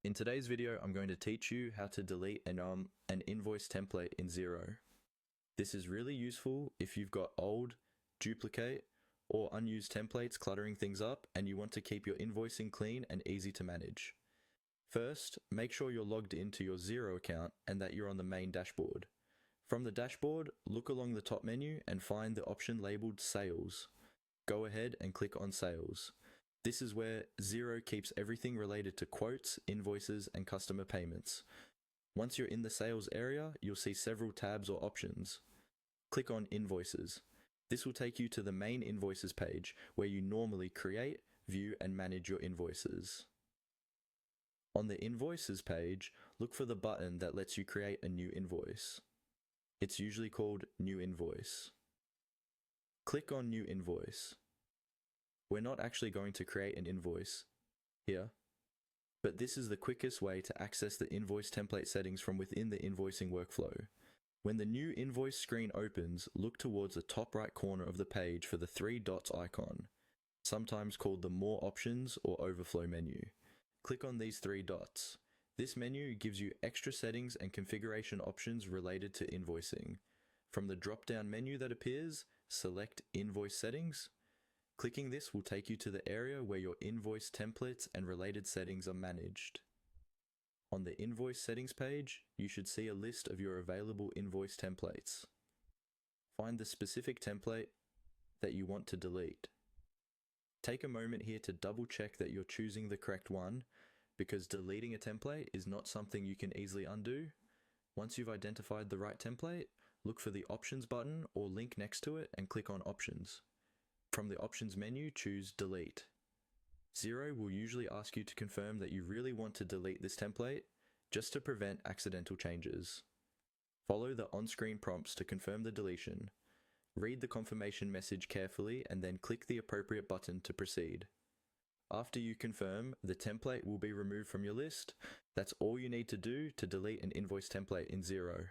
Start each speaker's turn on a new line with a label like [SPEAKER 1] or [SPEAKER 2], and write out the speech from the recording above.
[SPEAKER 1] In today's video, I'm going to teach you how to delete an invoice template in Xero. This is really useful if you've got old, duplicate, or unused templates cluttering things up and you want to keep your invoicing clean and easy to manage. First, make sure you're logged into your Xero account and that you're on the main dashboard. From the dashboard, look along the top menu and find the option labeled Sales. Go ahead and click on Sales. This is where Xero keeps everything related to quotes, invoices, and customer payments. Once you're in the sales area, you'll see several tabs or options. Click on Invoices. This will take you to the main invoices page where you normally create, view, and manage your invoices. On the Invoices page, look for the button that lets you create a new invoice. It's usually called New Invoice. Click on New Invoice. We're not actually going to create an invoice here, but this is the quickest way to access the invoice template settings from within the invoicing workflow. When the new invoice screen opens, look towards the top right corner of the page for the three dots icon, sometimes called the More Options or Overflow menu. Click on these three dots. This menu gives you extra settings and configuration options related to invoicing. From the drop-down menu that appears, select Invoice Settings. Clicking this will take you to the area where your invoice templates and related settings are managed. On the Invoice Settings page, you should see a list of your available invoice templates. Find the specific template that you want to delete. Take a moment here to double check that you're choosing the correct one, because deleting a template is not something you can easily undo. Once you've identified the right template, look for the Options button or link next to it and click on Options. From the Options menu, choose Delete. Xero will usually ask you to confirm that you really want to delete this template, just to prevent accidental changes. Follow the on-screen prompts to confirm the deletion. Read the confirmation message carefully and then click the appropriate button to proceed. After you confirm, the template will be removed from your list. That's all you need to do to delete an invoice template in Xero.